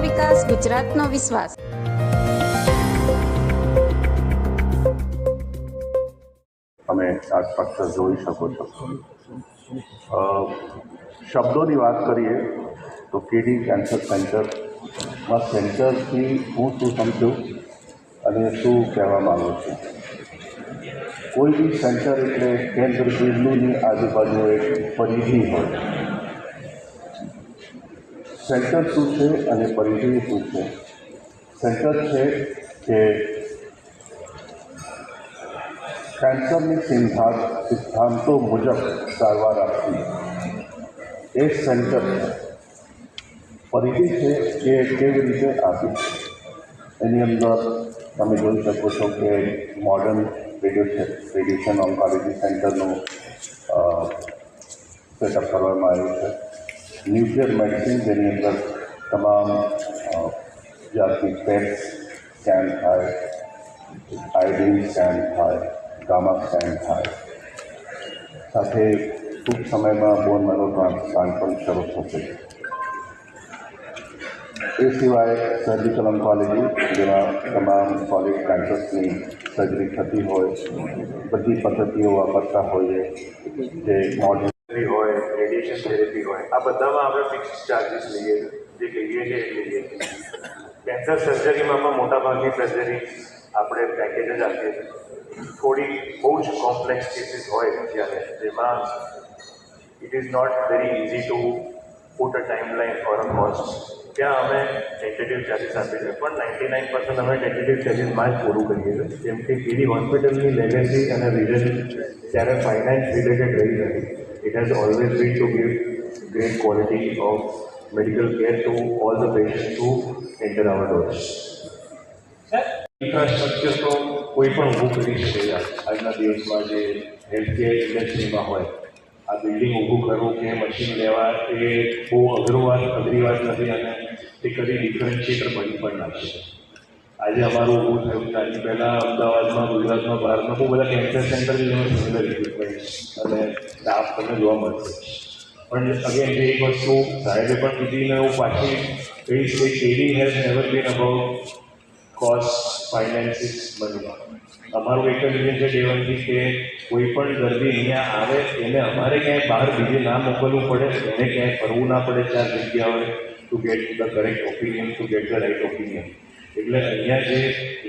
વિકાસ, ગુજરાતનો વિશ્વાસ. તમે આ સ્ટ્રક્ચર જોઈ શકો છો. શબ્દોની વાત કરીએ તો કેડી કેન્સર સેન્ટરમાં સેન્ટરથી હું શું સમજું અને શું કહેવા માગું છું. કોઈ બી સેન્ટર એટલે કેન્દ્ર બિંદુની આજુબાજુ એક પરિધિ હોય. સેન્ટર શું છે અને પરિધિ શું છે? સેન્ટર છે કે કેન્સરની સિદ્ધાંતો મુજબ સારવાર આપવી એ સેન્ટર છે. પરિધિ છે કે કેવી રીતે આપી એની અંદર તમે જોઈ શકો છો કે મોડર્ન રેડિયેશન ઓન્કોલોજી સેન્ટરનું સેટઅપ કરવામાં આવ્યું છે. ન્યુક્લિયર મેડિસિન જેની અંદર તમામ જાતની પેટ સ્કેન થાય, આયોડિન સ્કેન થાય, ગામા સ્કેન થાય, સાથે ટૂંક સમયમાં બોન મેરો ટ્રાન્સપ્લાન્ટ પણ શરૂ થશે. એ સિવાય સર્જિકલ ઓન્કોલોજી જેમાં તમામ સોલિડ કેન્સર્સની સર્જરી થતી હોય, બધી પદ્ધતિઓ વાપરતા હોઈએ, જે મોડર્ન હોય, રેડિયેશન થેરેપી હોય, આ બધામાં આપણે ફિક્સ ચાર્જીસ લઈએ છીએ. જે લઈએ છીએ એ લઈએ છીએ. કેન્સર સર્જરીમાં પણ મોટાભાગની સર્જરી આપણે પેકેજ જ આપીએ છીએ. થોડી બહુ જ કોમ્પ્લેક્સ કેસીસ હોય જ્યારે જેમાં it is not very easy to put a timeline or a cost, ત્યાં અમે ટેન્ટેટિવ ચાર્જીસ આપીએ છીએ. પણ 99% અમે ટેન્ટેટિવ ચાર્જીસમાં જ પૂરું કરીએ છીએ. કેમ કે એવી હોસ્પિટલની લેગેસી અને વિઝન ત્યારે ફાઇનાન્સ રિલેટેડ રહી નથી. It has always been to give great quality of medical care to all the patients who enter our doors. Infrastructure તો કોઈ પણ ઊભું કરી શકે છે. આજના દિવસમાં જે હેલ્થકેર ઇન્ડસ્ટ્રીમાં હોય, આ બિલ્ડિંગ ઊભું કરવું કે મશીન લેવા એ બહુ અઘરી વાત નથી અને એ કદી ડિફરન્શિએટર બની પણ નાખે. આજે અમારું ઊભું થયું છે. આજે પહેલાં અમદાવાદમાં, ગુજરાતમાં, બહારમાં બહુ બધા કેન્સર સેન્ટર જેમાં સિમિલર ઇક્વિપમેન્ટ અને સ્ટાફ તમને જોવા મળશે. પણ અગેન જે એક વસ્તુ સાહેબે પણ કીધીને હું પાછી કહીશ કે KD has never been about cost, finances, money. અમારું એક જ રીઝન છે દેવનથી કે કોઈ પણ દર્દી અહીંયા આવે એને અમારે ક્યાંય બહાર બીજે ના મોકલવું પડે, એને ક્યાંય ફરવું ના પડે 4 જગ્યાઓએ to get the correct opinion, to get the right opinion. એટલે અહીંયા જે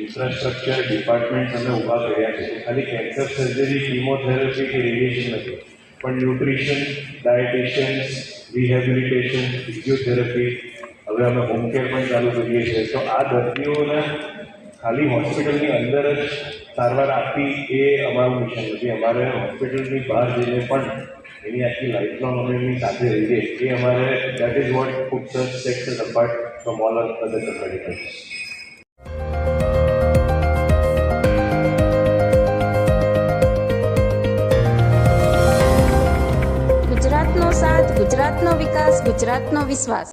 ઇન્ફ્રાસ્ટ્રક્ચર ડિપાર્ટમેન્ટ અમે ઊભા કર્યા છે ખાલી કેન્સર સર્જરી, કિમોથેરાપી કે રેડિયેશન નથી, પણ ન્યુટ્રિશન, ડાયટિશિયન્સ, રિહેબિલિટેશન, ફિઝિયોથેરાપી, હવે અમે હોમ કેર પણ ચાલુ કરીએ છીએ. તો આ દર્દીઓને ખાલી હોસ્પિટલની અંદર જ સારવાર આપવી એ અમારું મિશન નથી. અમારે હોસ્પિટલની બહાર જઈને પણ એની આખી લાઈફ લોંગ અમે એમની સાથે રહીએ એ અમારે that is what puts us, sets us apart from all other competitors. ગુજરાતનો સાથ, ગુજરાતનો વિકાસ, ગુજરાતનો વિશ્વાસ.